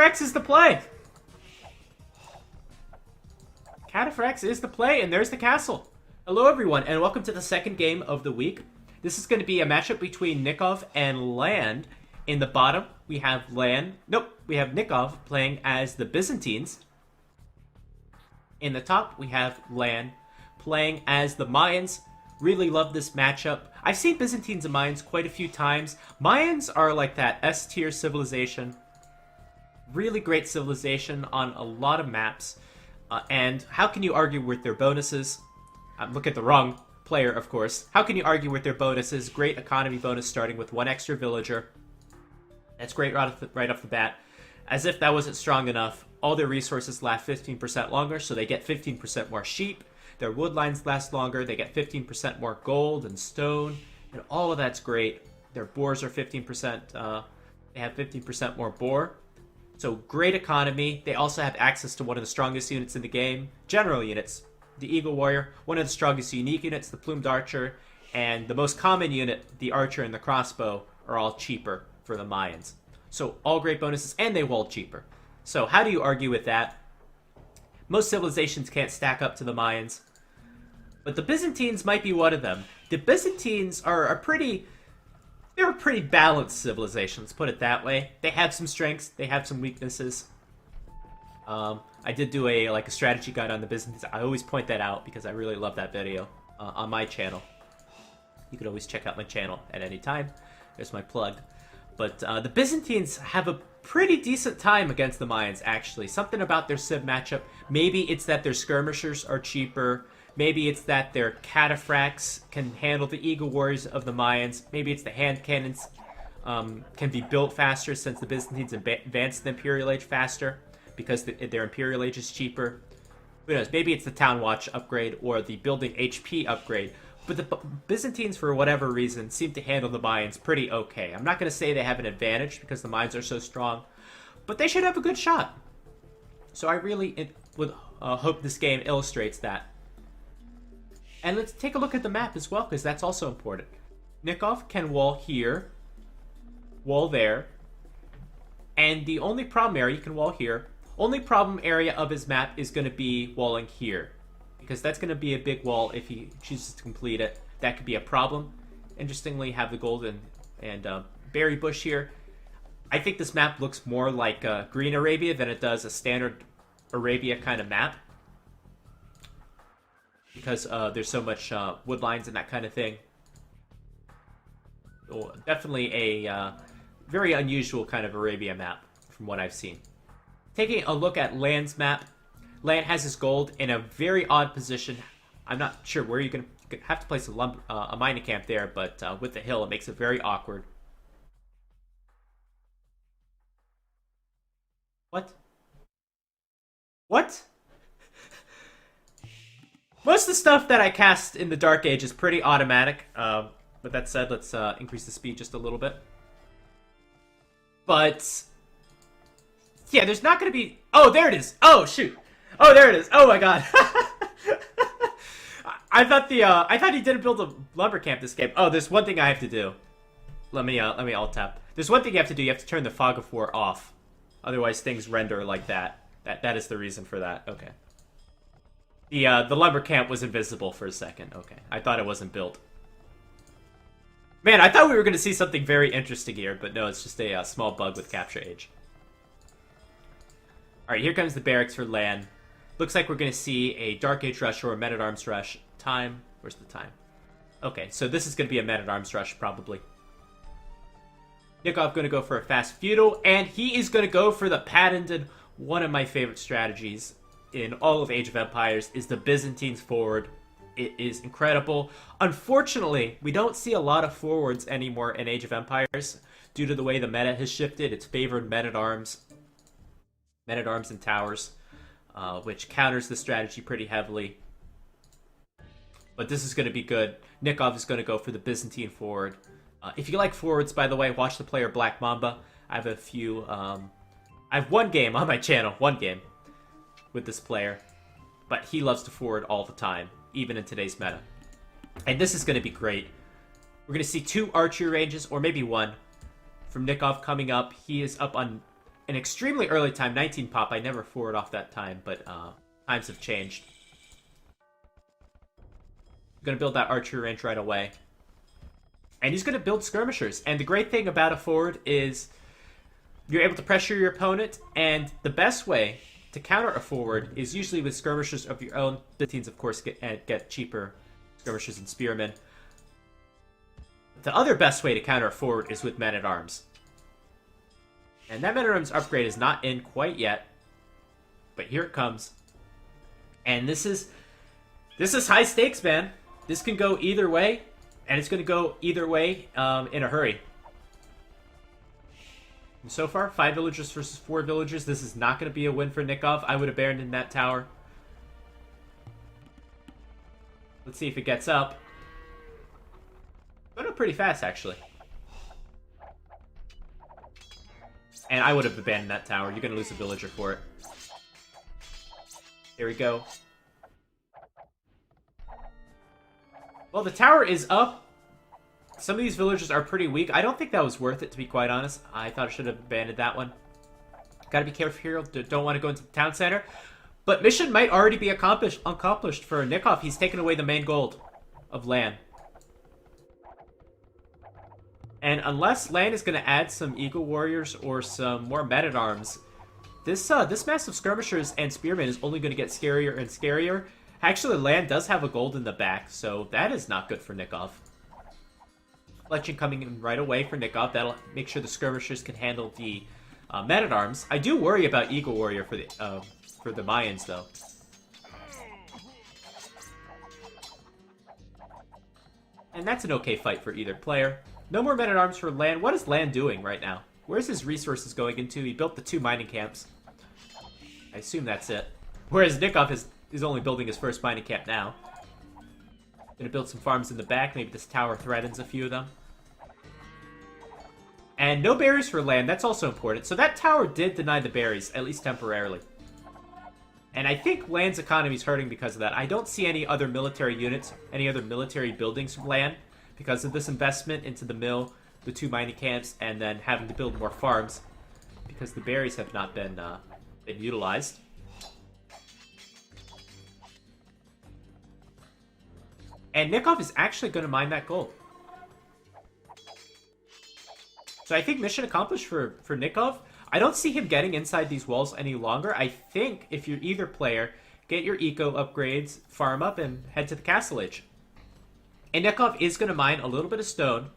Cataphrax is the play. Cataphrax is the play, and there's the castle. Hello, everyone, and welcome to the second game of the week. This is going to be a matchup between Nikov and Land. In the bottom, we have we have Nikov playing as the Byzantines. In the top, we have Land playing as the Mayans. Really love this matchup. I've seen Byzantines and Mayans quite a few times. Mayans are like that S-tier civilization. Really great civilization on a lot of maps. And how can you argue with their bonuses? I'm looking at the wrong player, of course. How can you argue with their bonuses? Great economy bonus starting with 1 extra villager. That's great right off the bat. As if that wasn't strong enough, all their resources last 15% longer, so they get 15% more sheep. Their wood lines last longer, they get 15% more gold and stone, and all of that's great. Their boars are 15%, they have 15% more boar. So great economy. They also have access to one of the strongest units in the game, general units. The Eagle Warrior, one of the strongest unique units, the Plumed Archer, and the most common unit, the Archer and the Crossbow, are all cheaper for the Mayans. So all great bonuses, and they wall cheaper. So how do you argue with that? Most civilizations can't stack up to the Mayans, but the Byzantines might be one of them. The Byzantines are they're a pretty balanced civilization, let's put it that way. They have some strengths, they have some weaknesses. I did do a strategy guide on the Byzantines. I always point that out because I really love that video on my channel. You could always check out my channel at any time. There's my plug. But the Byzantines have a pretty decent time against the Mayans, actually. Something about their civ matchup. Maybe it's that their skirmishers are cheaper. Maybe it's that their cataphracts can handle the Eagle Warriors of the Mayans. Maybe it's the hand cannons can be built faster since the Byzantines advanced the Imperial Age faster because their Imperial Age is cheaper. Who knows? Maybe it's the Town Watch upgrade or the building HP upgrade. But the Byzantines, for whatever reason, seem to handle the Mayans pretty okay. I'm not going to say they have an advantage because the Mayans are so strong, but they should have a good shot. So I really would hope this game illustrates that. And let's take a look at the map as well, because that's also important. Nikov can wall here, wall there, and the only problem area, you can wall here, only problem area of his map is going to be walling here. Because that's going to be a big wall if he chooses to complete it. That could be a problem. Interestingly, have the golden and berry bush here. I think this map looks more like Green Arabia than it does a standard Arabia kind of map. Because there's so much wood lines and that kind of thing. So definitely a very unusual kind of Arabia map from what I've seen. Taking a look at Land's map. Land has his gold in a very odd position. I'm not sure where you can have to place a mining camp there, but with the hill, it makes it very awkward. What? What? Most of the stuff that I cast in the Dark Age is pretty automatic. With that said, let's increase the speed just a little bit. But yeah, there's not going to be... Oh, there it is. Oh, shoot. Oh, there it is. Oh my god. I thought he didn't build a lumber camp this game. Oh, there's one thing I have to do. Let me alt tab. There's one thing you have to do. You have to turn the fog of war off. Otherwise things render like that. That is the reason for that. Okay. The lumber camp was invisible for a second. Okay. I thought it wasn't built. Man, I thought we were going to see something very interesting here, but no, it's just a small bug with Capture Age. Alright, here comes the barracks for Land. Looks like we're going to see a Dark Age rush or a Men-at-Arms rush. Time? Where's the time? Okay, so this is going to be a Men-at-Arms rush, probably. Nikov going to go for a fast feudal, and he is going to go for the patented, one of my favorite strategies in all of Age of Empires, is the Byzantines forward. It is incredible. Unfortunately, we don't see a lot of forwards anymore in Age of Empires. Due to the way the meta has shifted, it's favored Men-at-Arms. Men-at-Arms and Towers. Which counters the strategy pretty heavily. But this is going to be good. Nikov is going to go for the Byzantine forward. If you like forwards, by the way, watch the player Black Mamba. I have a few... I have one game on my channel. One game. With this player. But he loves to forward all the time. Even in today's meta. And this is going to be great. We're going to see 2 archery ranges. Or maybe 1. From Nikov coming up. He is up on an extremely early time, 19 pop. I never forward off that time, but times have changed. I'm going to build that archery range right away. And he's going to build skirmishers. And the great thing about a forward is you're able to pressure your opponent, and the best way to counter a forward is usually with skirmishers of your own. Byzantines, of course, get cheaper skirmishers and spearmen. The other best way to counter a forward is with men-at-arms. And that men-at-arms upgrade is not in quite yet, but here it comes. And this is high stakes, man. This can go either way, and it's going to go either way in a hurry. And so far, 5 villagers versus 4 villagers. This is not going to be a win for Nikov. I would abandon that tower. Let's see if it gets up. Going up pretty fast, actually. And I would have abandoned that tower. You're going to lose a villager for it. Here we go. Well, the tower is up. Some of these villagers are pretty weak. I don't think that was worth it, to be quite honest. I thought I should have abandoned that one. Gotta be careful here. Don't want to go into the town center. But mission might already be accomplished for Nikov. He's taken away the main gold of Lan. And unless Lan is going to add some Eagle Warriors or some more men-at-arms, this mass of skirmishers and spearmen is only going to get scarier and scarier. Actually, Lan does have a gold in the back, so that is not good for Nikov. Fletching coming in right away for Nikov. That'll make sure the skirmishers can handle the men-at-arms. I do worry about Eagle Warrior for the Mayans, though. And that's an okay fight for either player. No more men-at-arms for Lan. What is Lan doing right now? Where's his resources going into? He built the 2 mining camps. I assume that's it. Whereas Nikov is only building his first mining camp now. Gonna build some farms in the back. Maybe this tower threatens a few of them. And no berries for Lan. That's also important. So that tower did deny the berries, at least temporarily. And I think Lan's economy is hurting because of that. I don't see any other military units, any other military buildings from Lan because of this investment into the mill, the 2 mining camps, and then having to build more farms because the berries have not been utilized. And Nikov is actually going to mine that gold. So I think mission accomplished for Nikov. I don't see him getting inside these walls any longer. I think if you're either player, get your eco upgrades, farm up, and head to the castle age. And Nikov is going to mine a little bit of stone,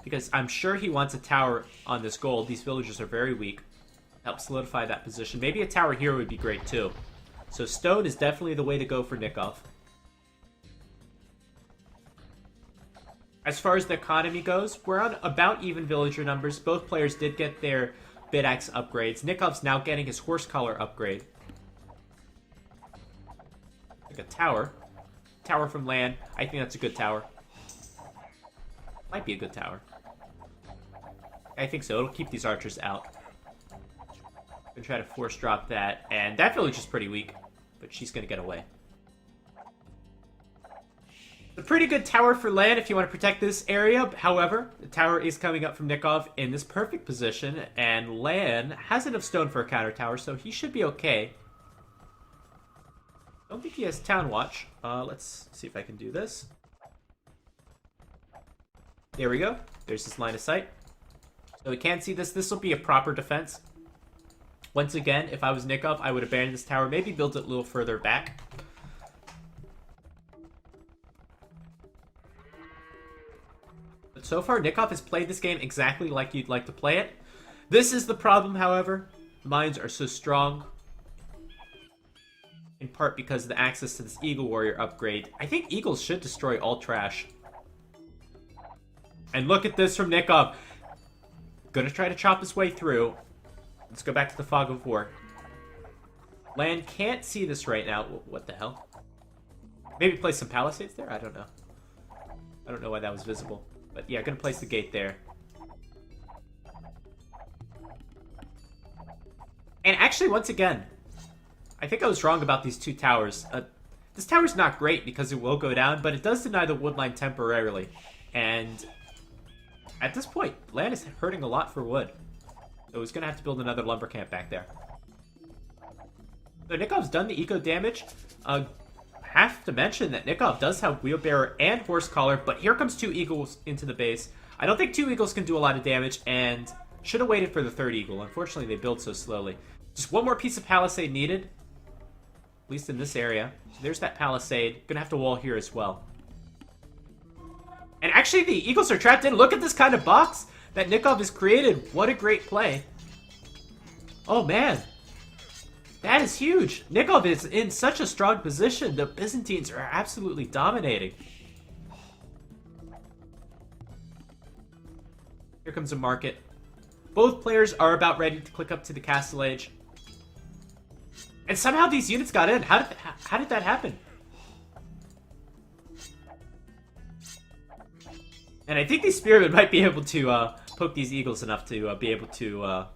because I'm sure he wants a tower on this gold. These villagers are very weak. Help solidify that position. Maybe a tower here would be great too. So stone is definitely the way to go for Nikov. As far as the economy goes, we're on about even villager numbers. Both players did get their bit axe upgrades. Nikov's now getting his horse collar upgrade. Like a tower. Tower from Lan. I think that's a good tower. Might be a good tower. I think so. It'll keep these archers out. Gonna try to force drop that. And that village is pretty weak. But she's gonna get away. A pretty good tower for Lan if you want to protect this area. However, the tower is coming up from Nikov in this perfect position, and Lan has enough stone for a counter tower, so he should be okay. Don't think he has Town Watch. Let's see if I can do this. There we go. There's his line of sight. So we can see this. This will be a proper defense. Once again, if I was Nikov, I would abandon this tower, maybe build it a little further back. But so far, Nikov has played this game exactly like you'd like to play it. This is the problem, however. The mines are so strong. In part because of the access to this Eagle Warrior upgrade. I think Eagles should destroy all trash. And look at this from Nikov. Gonna try to chop his way through. Let's go back to the Fog of War. Lan can't see this right now. What the hell? Maybe place some palisades there? I don't know. I don't know why that was visible. But yeah, gonna place the gate there. And actually, once again, I think I was wrong about these 2 towers. This tower's not great because it will go down, but it does deny the wood line temporarily. And at this point, Lan is hurting a lot for wood. So he's going to have to build another lumber camp back there. So Nikov's done the eco damage. Have to mention that Nikov does have wheelbarrow and horse collar, but here comes 2 eagles into the base. I don't think 2 eagles can do a lot of damage, and should have waited for the 3rd eagle. Unfortunately, they build so slowly. Just one more piece of palisade needed, at least in this area. So there's that palisade. Gonna have to wall here as well. And actually, the eagles are trapped in. Look at this kind of box that Nikov has created. What a great play. Oh, man. That is huge. Nikov is in such a strong position. The Byzantines are absolutely dominating. Here comes a market. Both players are about ready to click up to the castle age. And somehow these units got in. How did that happen? And I think these spearmen might be able to poke these eagles enough to be able to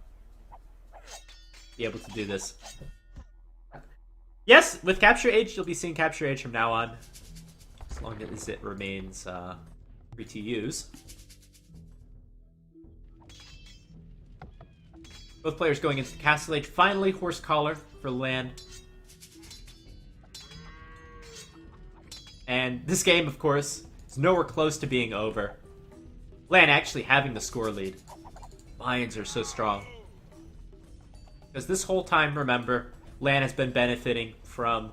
do this. Yes, with Capture Age, you'll be seeing Capture Age from now on, as long as it remains free to use. Both players going into the Castle Age. Finally, Horse Collar for land. And this game, of course, is nowhere close to being over. Lan actually having the score lead. Lions are so strong. Because this whole time, remember, Lan has been benefiting from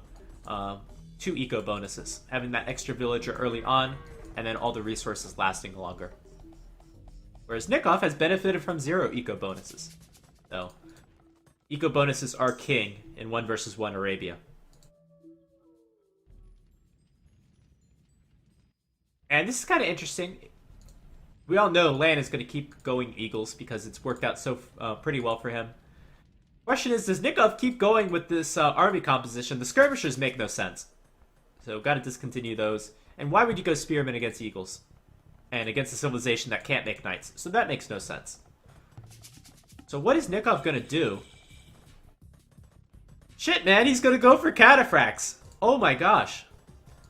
2 eco bonuses. Having that extra villager early on, and then all the resources lasting longer. Whereas Nikov has benefited from 0 eco bonuses. So, eco bonuses are king in 1 versus 1 Arabia. And this is kind of interesting. We all know Lan is going to keep going Eagles because it's worked out so pretty well for him. Question is, does Nikov keep going with this army composition? The skirmishers make no sense. So got to discontinue those. And why would you go spearmen against Eagles? And against a civilization that can't make knights? So that makes no sense. So what is Nikov going to do? Shit, man, he's going to go for cataphracts. Oh my gosh.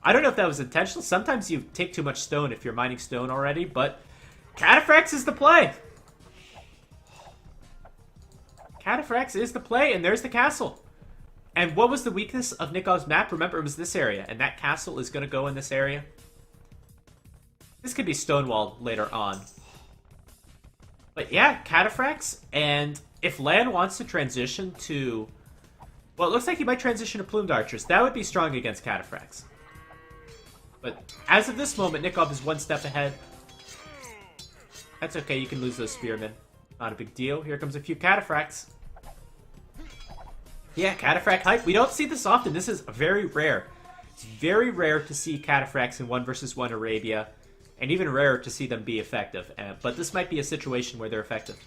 I don't know if that was intentional. Sometimes you take too much stone if you're mining stone already, but cataphracts is the play. Cataphracts is the play, and there's the castle. And what was the weakness of Nikov's map? Remember, it was this area, and that castle is going to go in this area. This could be stonewalled later on. But yeah, cataphracts, and if Lan wants to transition to... Well, it looks like he might transition to plumed archers. That would be strong against cataphracts. But as of this moment, Nikov is 1 step ahead. That's okay, you can lose those spearmen. Not a big deal. Here comes a few cataphracts. Yeah, cataphract hype. We don't see this often. This is very rare. It's very rare to see cataphracts in 1 versus 1 Arabia. And even rarer to see them be effective. But this might be a situation where they're effective.